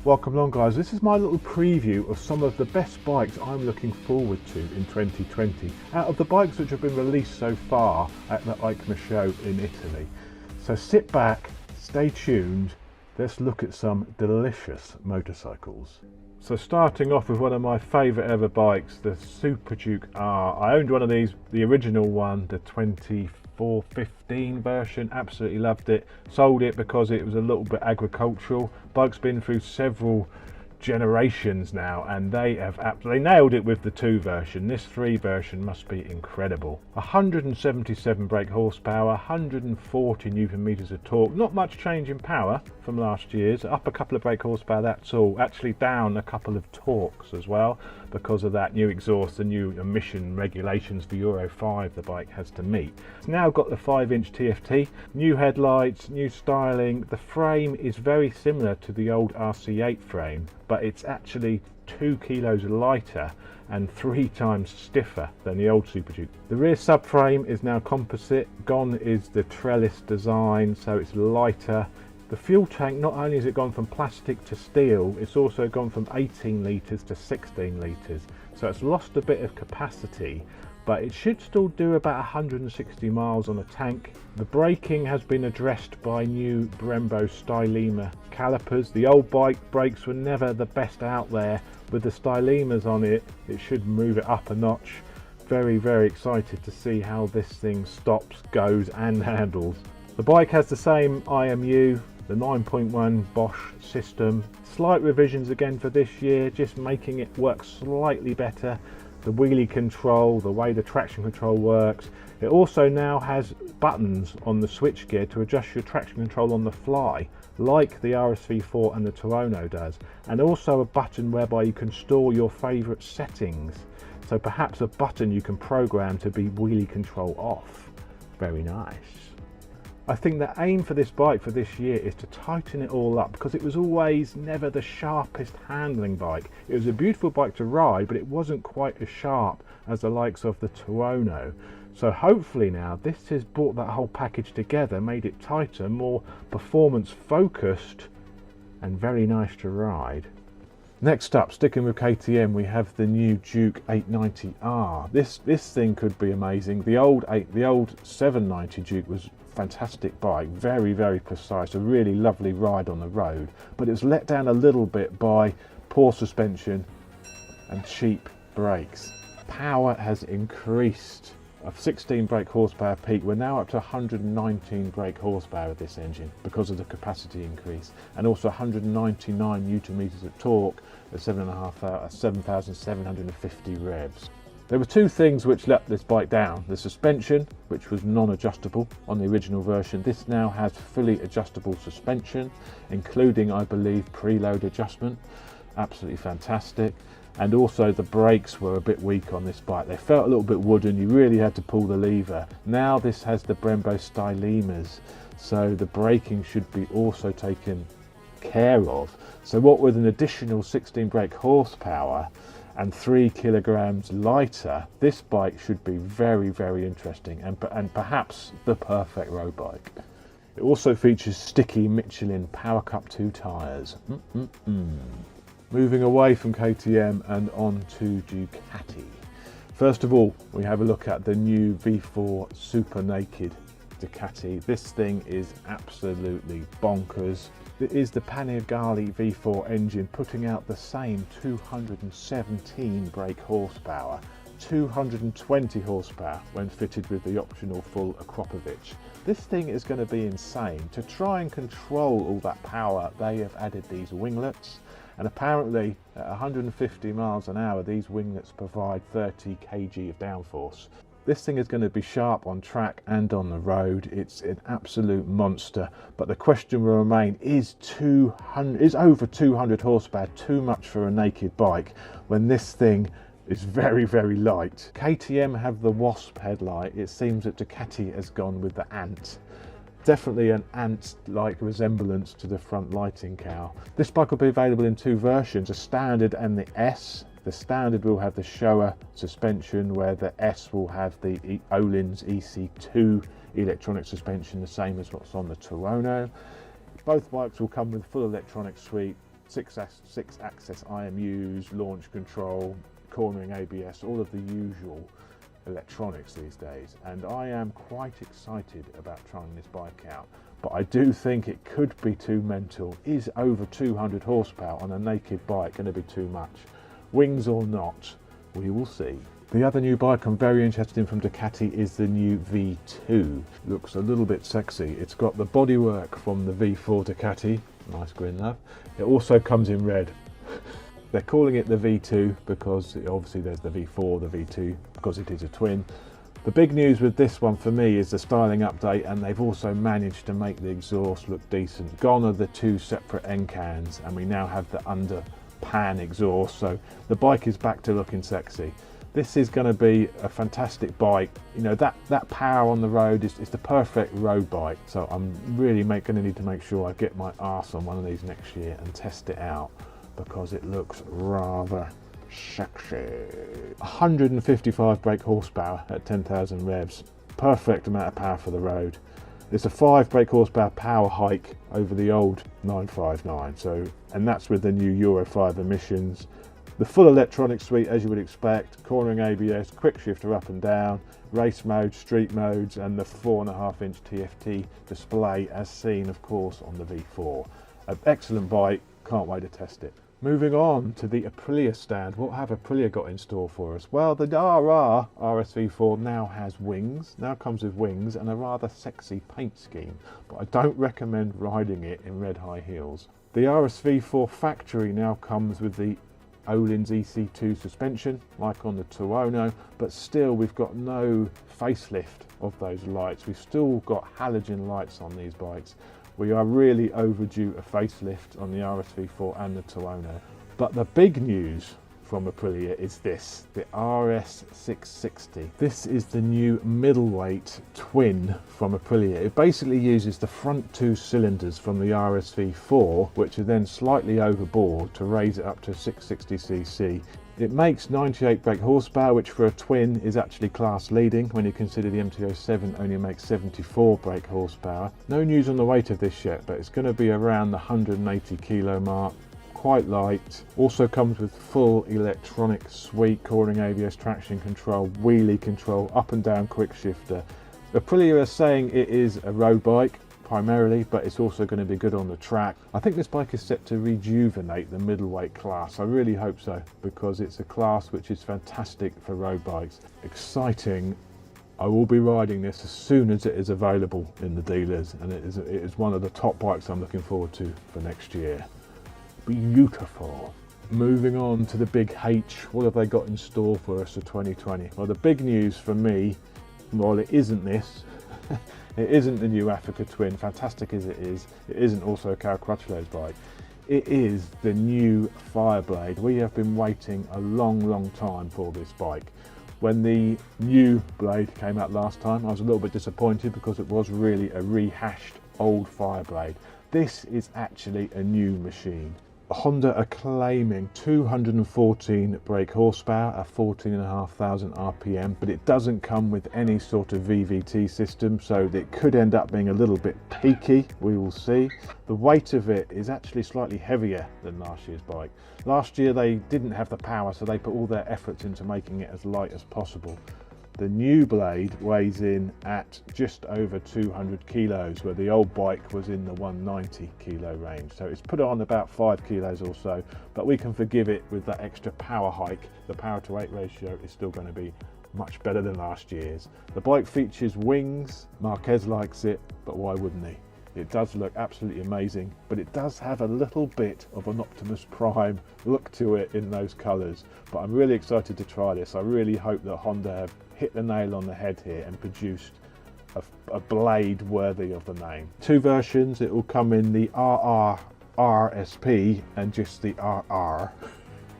Welcome along guys, this is my little preview of some of the best bikes I'm looking forward to in 2020 out of the bikes which have been released so far at the EICMA show in Italy. So sit back, stay tuned, let's look at some delicious motorcycles. So starting off with one of my favourite ever bikes, the Super Duke R. I owned one of these, the original one, the 2415 version, absolutely loved it. Sold it because it was a little bit agricultural. Bike's been through several generations now and they have absolutely nailed it with the 2 version. This 3 version must be incredible. 177 brake horsepower, 140 newton meters of torque. Not much change in power from last year's. Up a couple of brake horsepower, that's all. Actually down a couple of torques as well because of that new exhaust, the new emission regulations for Euro 5 the bike has to meet. It's now got the 5-inch TFT, new headlights, new styling. The frame is very similar to the old RC8 frame, but it's actually 2 kilos lighter and 3 times stiffer than the old Super Duke. The rear subframe is now composite. Gone is the trellis design, so it's lighter. The fuel tank, not only has it gone from plastic to steel, it's also gone from 18 litres to 16 litres. So it's lost a bit of capacity, but it should still do about 160 miles on a tank. The braking has been addressed by new Brembo Stylema calipers. The old bike brakes were never the best out there. With the Stylemas on it, it should move it up a notch. Very, very excited to see how this thing stops, goes and handles. The bike has the same IMU, the 9.1 Bosch system. Slight revisions again for this year, just making it work slightly better. The wheelie control, the way the traction control works. It also now has buttons on the switchgear to adjust your traction control on the fly, like the RSV4 and the Tuono does, and also a button whereby you can store your favourite settings. So perhaps a button you can program to be wheelie control off. Very nice. I think the aim for this bike for this year is to tighten it all up, because it was always never the sharpest handling bike. It was a beautiful bike to ride, but it wasn't quite as sharp as the likes of the Tuono. So hopefully now this has brought that whole package together, made it tighter, more performance focused and very nice to ride. Next up, sticking with KTM, we have the new Duke 890R. This thing could be amazing. The old 790 Duke was fantastic bike, very, very precise, a really lovely ride on the road, but it was let down a little bit by poor suspension and cheap brakes. Power has increased. Of 16 brake horsepower peak, we're now up to 119 brake horsepower with this engine because of the capacity increase, and also 199 newton meters of torque at 7,750 revs. There were 2 things which let this bike down. The suspension, which was non-adjustable on the original version. This now has fully adjustable suspension, including, I believe, preload adjustment. Absolutely fantastic. And also the brakes were a bit weak on this bike. They felt a little bit wooden, you really had to pull the lever. Now this has the Brembo Stylemas, so the braking should be also taken care of. So what with an additional 16 brake horsepower and 3 kilograms lighter, this bike should be very, very interesting and perhaps the perfect road bike. It also features sticky Michelin Power Cup 2 tyres. Moving away from KTM and on to Ducati. First of all, we have a look at the new V4 Super Naked Ducati. This thing is absolutely bonkers. It is the Panigale V4 engine putting out the same 217 brake horsepower, 220 horsepower when fitted with the optional full Akropovich. This thing is going to be insane. To try and control all that power, they have added these winglets. And apparently at 150 miles an hour, these winglets provide 30 kg of downforce. This thing is going to be sharp on track and on the road. It's an absolute monster. But the question will remain, is over 200 horsepower too much for a naked bike when this thing is very, very light? KTM have the Wasp headlight. It seems that Ducati has gone with the Ant. Definitely an ant-like resemblance to the front lighting cowl. This bike will be available in 2 versions, a standard and the S. The standard will have the Showa suspension, where the S will have the Öhlins EC2 electronic suspension, the same as what's on the Tuono. Both bikes will come with full electronic suite, six-axis IMUs, launch control, cornering ABS, all of the usual electronics these days, and I am quite excited about trying this bike out. But I do think it could be too mental. Is over 200 horsepower on a naked bike going to be too much? Wings or not, we will see. The other new bike I'm very interested in from Ducati is the new V2. Looks a little bit sexy. It's got the bodywork from the V4 Ducati. Nice grin, love. It also comes in red. They're calling it the V2 because obviously there's the V4, the V2, because it is a twin. The big news with this one for me is the styling update, and they've also managed to make the exhaust look decent. Gone are the two separate end cans, and we now have the under pan exhaust, so the bike is back to looking sexy. This is going to be a fantastic bike. You know, that power on the road is the perfect road bike, so I'm really going to need to make sure I get my arse on one of these next year and test it out, because it looks rather sexy. 155 brake horsepower at 10,000 revs. Perfect amount of power for the road. It's a 5 brake horsepower power hike over the old 959, and that's with the new Euro 5 emissions. The full electronic suite, as you would expect: cornering ABS, quick shifter up and down, race mode, street modes, and the 4.5-inch TFT display as seen, of course, on the V4. An excellent bike, can't wait to test it. Moving on to the Aprilia stand. What have Aprilia got in store for us? Well, the RR RSV4 now has wings, now comes with wings and a rather sexy paint scheme, but I don't recommend riding it in red high heels. The RSV4 factory now comes with the Öhlins EC2 suspension, like on the Tuono, but still we've got no facelift of those lights. We've still got halogen lights on these bikes. We are really overdue a facelift on the RSV4 and the Tuono. But the big news from Aprilia is this, the RS660. This is the new middleweight twin from Aprilia. It basically uses the front two cylinders from the RSV4, which are then slightly overboard to raise it up to 660cc. It makes 98 brake horsepower, which for a twin is actually class leading when you consider the MT-07 only makes 74 brake horsepower. No news on the weight of this yet, but it's going to be around the 180 kilo mark. Quite light. Also comes with full electronic suite, cornering ABS, traction control, wheelie control, up and down quick shifter. Aprilia are saying it is a road bike primarily, but it's also going to be good on the track. I think this bike is set to rejuvenate the middleweight class. I really hope so, because it's a class which is fantastic for road bikes. Exciting. I will be riding this as soon as it is available in the dealers, and it is one of the top bikes I'm looking forward to for next year. Beautiful. Moving on to the big H. What have they got in store for us for 2020? Well, the big news for me, well, it isn't this. It isn't the new Africa Twin, fantastic as it isn't also a Cal Crutchlow's bike. It is the new Fireblade. We have been waiting a long time for this bike. When the new Blade came out last time, I was a little bit disappointed because it was really a rehashed old Fireblade. This is actually a new machine. Honda are claiming 214 brake horsepower at 14,500 RPM, but it doesn't come with any sort of VVT system, so it could end up being a little bit peaky. We will see. The weight of it is actually slightly heavier than last year's bike. Last year they didn't have the power, so they put all their efforts into making it as light as possible. The new Blade weighs in at just over 200 kilos, where the old bike was in the 190 kilo range. So it's put on about 5 kilos or so, but we can forgive it with that extra power hike. The power to weight ratio is still going to be much better than last year's. The bike features wings. Marquez likes it, but why wouldn't he? It does look absolutely amazing, but it does have a little bit of an Optimus Prime look to it in those colours. But I'm really excited to try this. I really hope that Honda have hit the nail on the head here and produced a blade worthy of the name. Two versions. It will come in the RR RSP and just the RR.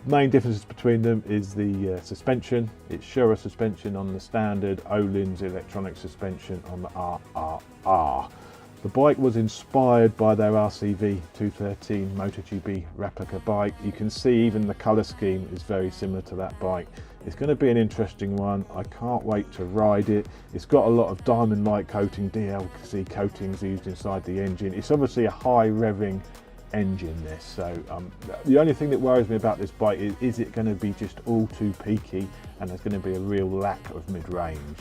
Main differences between them is the suspension. It's Shura suspension on the standard, Öhlins electronic suspension on the RRR. The bike was inspired by their RCV 213 MotoGP replica bike. You can see even the colour scheme is very similar to that bike. It's going to be an interesting one. I can't wait to ride it. It's got a lot of diamond light coating, DLC coatings used inside the engine. It's obviously a high revving engine this, so the only thing that worries me about this bike is it going to be just all too peaky and there's going to be a real lack of mid-range.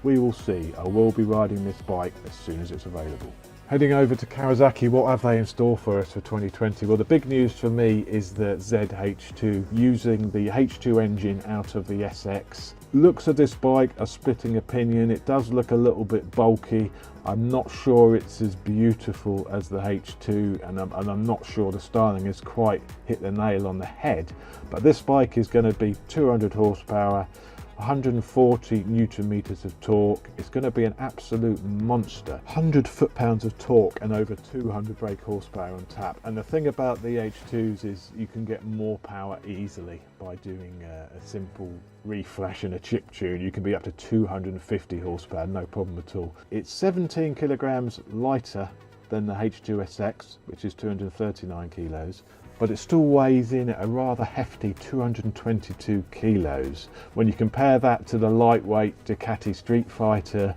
We will see. I will be riding this bike as soon as it's available. Heading over to Kawasaki, what have they in store for us for 2020? Well, the big news for me is the ZH2, using the H2 engine out of the SX. Looks of this bike are splitting opinion. It does look a little bit bulky. I'm not sure it's as beautiful as the H2, and I'm not sure the styling has quite hit the nail on the head. But this bike is going to be 200 horsepower, 140 newton meters of torque. It's going to be an absolute monster. 100 foot-pounds of torque and over 200 brake horsepower on tap. And the thing about the H2s is you can get more power easily by doing a simple reflash and a chip tune. You can be up to 250 horsepower, no problem at all. It's 17 kilograms lighter than the H2SX, which is 239 kilos. But it still weighs in at a rather hefty 222 kilos. When you compare that to the lightweight Ducati Street Fighter,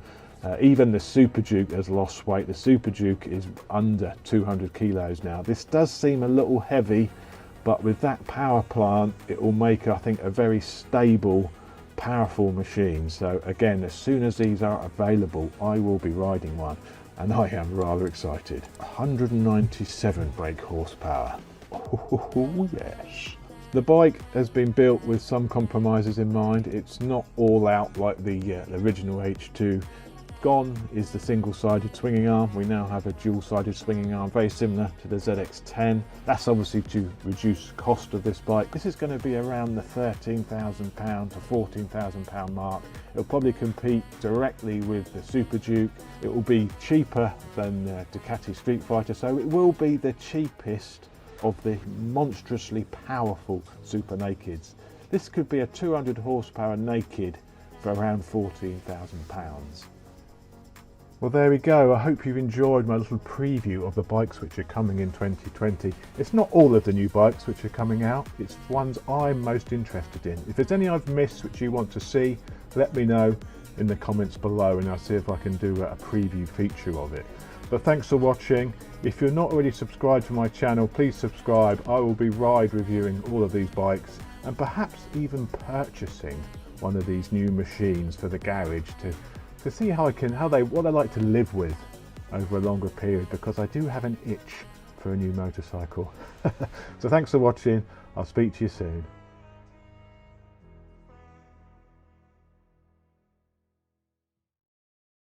even the Super Duke has lost weight. The Super Duke is under 200 kilos now. This does seem a little heavy, but with that power plant, it will make, I think, a very stable, powerful machine. So again, as soon as these are available, I will be riding one, and I am rather excited. 197 brake horsepower. Oh yes. The bike has been built with some compromises in mind. It's not all out like the original H2. Gone is the single-sided swinging arm. We now have a dual-sided swinging arm, very similar to the ZX10. That's obviously to reduce the cost of this bike. This is going to be around the £13,000 to £14,000 mark. It'll probably compete directly with the Super Duke. It will be cheaper than the Ducati Street Fighter, so it will be the cheapest of the monstrously powerful super nakeds. This could be a 200 horsepower naked for around £14,000. Well, there we go. I hope you've enjoyed my little preview of the bikes which are coming in 2020. It's not all of the new bikes which are coming out, it's ones I'm most interested in. If there's any I've missed which you want to see, let me know in the comments below and I'll see if I can do a preview feature of it. But thanks for watching. If you're not already subscribed to my channel, please subscribe. I will be ride reviewing all of these bikes and perhaps even purchasing one of these new machines for the garage to see what I like to live with over a longer period, because I do have an itch for a new motorcycle. So thanks for watching. I'll speak to you soon.